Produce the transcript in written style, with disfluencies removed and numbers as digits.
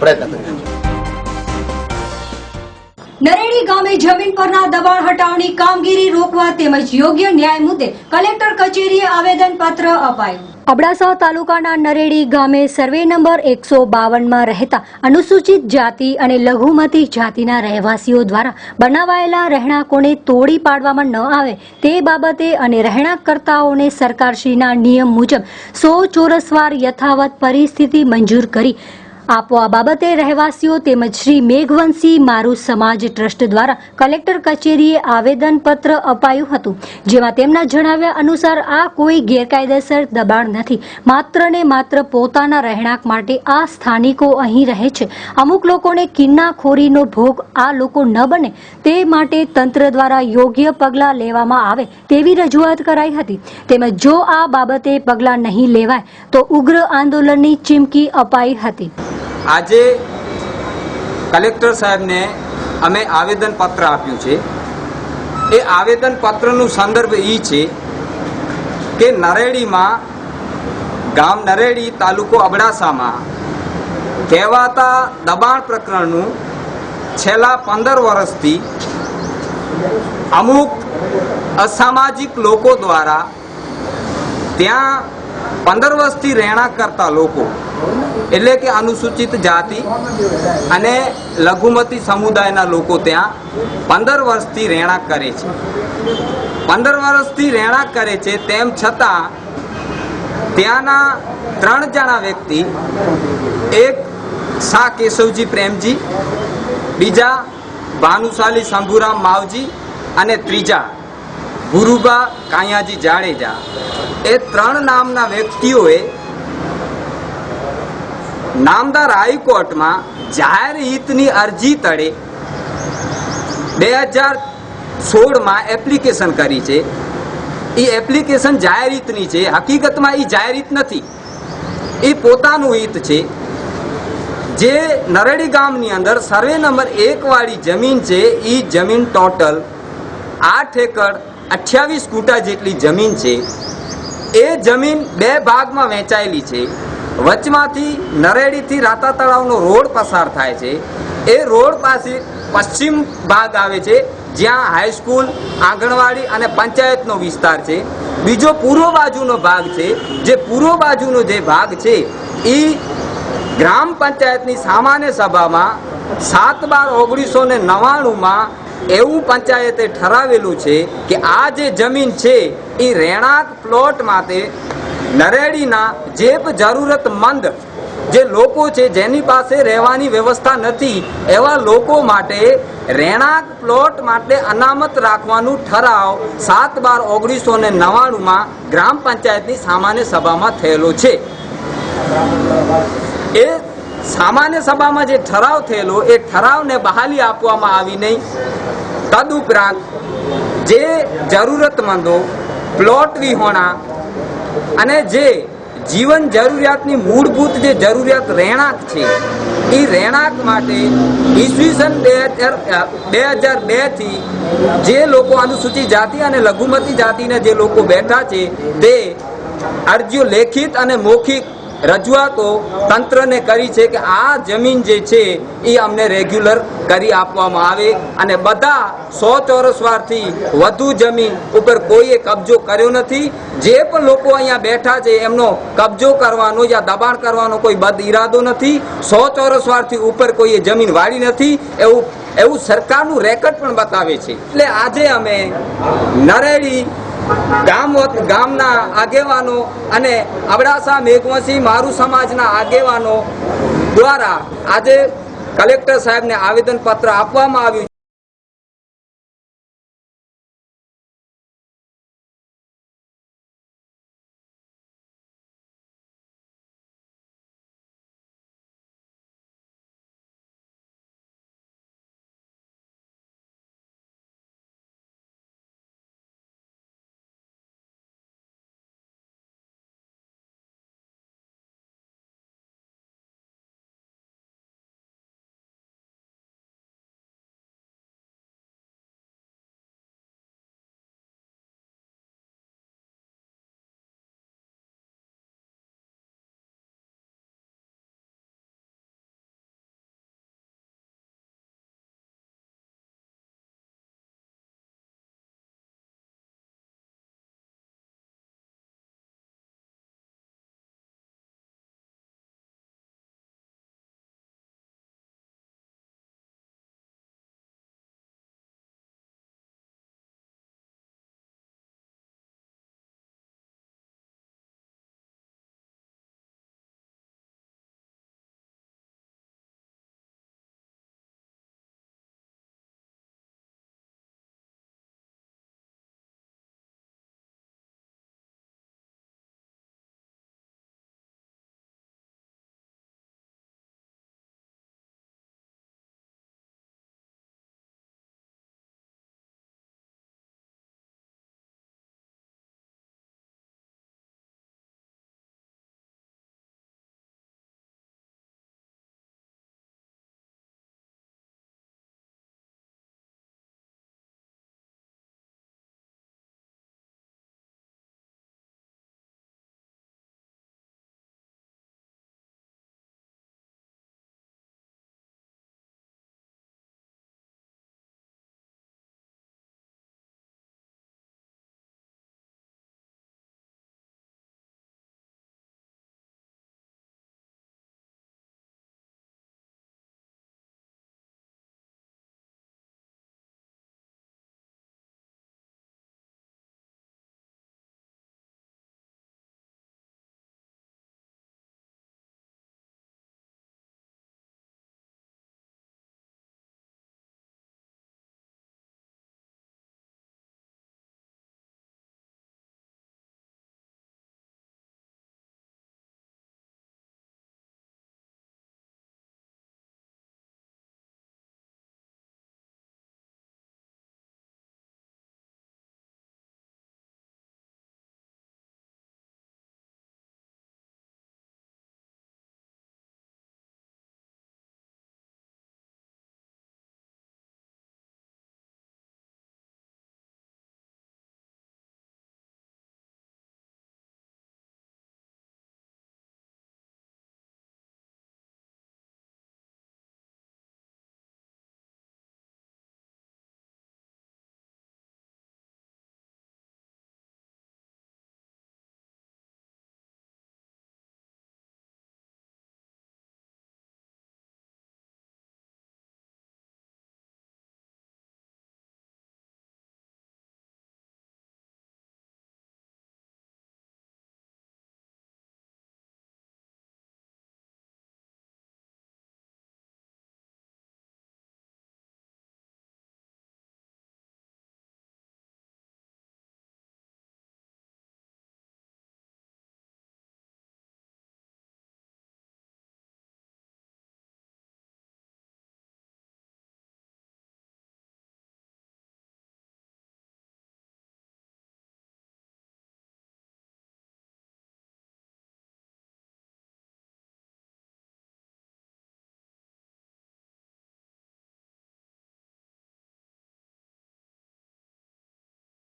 પ્રયત્ન કરીશું। નરેડી ગામે જમીન પરના દબાણ હટાવની કામગીરી રોકવા તેમજ યોગ્ય ન્યાય મુદ્દે કલેક્ટર કચેરીએ આવેદનપત્ર અપાયું। અબડાસા તાલુકાના નરેડી ગામે સર્વે નંબર 152માં રહેતા અનુસૂચિત જાતિ અને લઘુમતી જાતિના રહેવાસીઓ દ્વારા બનાવાયેલા રહેણાંકોને તોડી પાડવામાં ન આવે તે બાબતે અને રહેણાંકકર્તાઓને સરકારશ્રીના નિયમ મુજબ 100 ચોરસવાર યથાવત પરિસ્થિતિ મંજૂર કરી આપવા બાબતે રહેવાસીઓ તેમજ શ્રી મેઘવંશી મારુ સમાજ ટ્રસ્ટ દ્વારા કલેક્ટર કચેરીએ આવેદનપત્ર અપાયું હતું, જેમાં તેમના જણાવ્યા અનુસાર આ કોઈ ગેરકાયદેસર દબાણ નથી, માત્ર ને માત્ર પોતાના રહેણાંક માટે આ સ્થાનિકો અહીં રહે છે। અમુક લોકોને કિન્નાખોરીનો ભોગ આ લોકો ન બને તે માટે તંત્ર દ્વારા યોગ્ય પગલાં લેવામાં આવે તેવી રજૂઆત કરાઈ હતી। તેમજ જો આ બાબતે પગલાં નહીં લેવાય તો ઉગ્ર આંદોલનની ચીમકી અપાઈ હતી। આજે કલેક્ટર સાહેબને અમે આવેદનપત્ર આપ્યું છે। એ આવેદનપત્રનું સંદર્ભ એ છે કે નરેડીમાં ગામ નરેડી તાલુકો અબડાસામાં કહેવાતા દબાણ પ્રકરણનું છેલ્લા 15 વર્ષથી અમુક અસામાજિક લોકો દ્વારા ત્યાં 15 વર્ષથી રહેણાંક કરતા લોકો એટલે કે અનુસૂચિત જાતિ અને લઘુમતી સમુદાયના લોકો ત્યાં 15 વર્ષથી રહેણાંક કરે છે। 15 વર્ષથી રહેણાંક કરે છે તેમ છતાં ત્યાંના 3 જણા વ્યક્તિ, એક શાહ કેશવજી પ્રેમજી, બીજા ભાનુશાલી શંભુરામ માવજી અને ત્રીજા ગુરુબા કાયાજી જાડેજા, એ 3 નામના વ્યક્તિઓએ નામદાર હાઈકોર્ટમાં જાહેર હિતની અરજી તળે 2016માં એપ્લિકેશન કરી છે। એ એપ્લિકેશન જાહેર હિતની છે, હકીકતમાં એ જાહેર હિત નથી, એ પોતાનું હિત છે। જે નરેડી ગામની અંદર સર્વે નંબર 1 વાળી જમીન છે, એ જમીન ટોટલ 8 એકર 28 ગુંઠા જેટલી જમીન છે। એ જમીન 2 ભાગમાં વહેંચાયેલી છે। વચમાંથી નરેડીથી રાતા તળાવનો રોડ પસાર થાય છે। એ રોડ પાસે પશ્ચિમ ભાગ આવે છે, જ્યાં હાઈસ્કૂલ, આંગણવાડી અને પંચાયતનો વિસ્તાર છે। બીજો પૂર્વ બાજુનો ભાગ છે, જે પૂર્વ બાજુનો જે ભાગ છે એ ગ્રામ પંચાયતની સામાન્ય સભામાં 7/12/1999માં એવું પંચાયતે ઠરાવેલું છે કે આ જે જમીન છે એ રહેણાંક પ્લોટ માટે નરેડીના જે જરૂરતમંદ જે લોકો છે, જેની પાસે રહેવાની વ્યવસ્થા નથી, એવા લોકો માટે રહેણાંક પ્લોટ માટે અનામત રાખવાનું ઠરાવ 7/12/1999માં ગ્રામ પંચાયતની સામાન્ય સભામાં થયેલો છે। એ સામાન્ય સભામાં જે ઠરાવ થયેલો એ ઠરાવને બહાલી આપવામાં આવી નહીં। તદુપરાંત જે જરૂરતમંદો, પ્લોટ વિહોણા અને જે જીવન જરૂરિયાતની મૂળભૂત જે જરૂરિયાત રહેણાંક છે, એ રહેણાંક માટે ઈસવીસન 2002થી જે લોકો અનુસૂચિત જાતિ અને લઘુમતી જાતિના જે લોકો બેઠા છે તે અરજીઓ લેખિત અને મૌખિક રજૂઆતો તંત્રને કરી છે કે આ જમીન જે છે એ અમને રેગ્યુલર કરી આપવામાં આવે અને બધા 100 ચોરસ વારથી વધુ જમીન ઉપર કોઈએ કબજો કર્યો નથી। જે પણ લોકો અહીંયા બેઠા છે એમનો કબજો કરવાનો યા દબાણ કરવાનો કોઈ બદ ઈરાદો નથી। 100 ચોરસ વારથી ઉપર કોઈએ જમીન વાળી નથી, એવું સરકારનું રેકર્ડ પણ બતાવે છે। એટલે આજે અમે નરેડી ગામના આગેવાનો અને અબડાસા મેઘવંશી મારુ સમાજના આગેવાનો દ્વારા આજે કલેક્ટર સાહેબને આવેદનપત્ર આપવામાં આવ્યું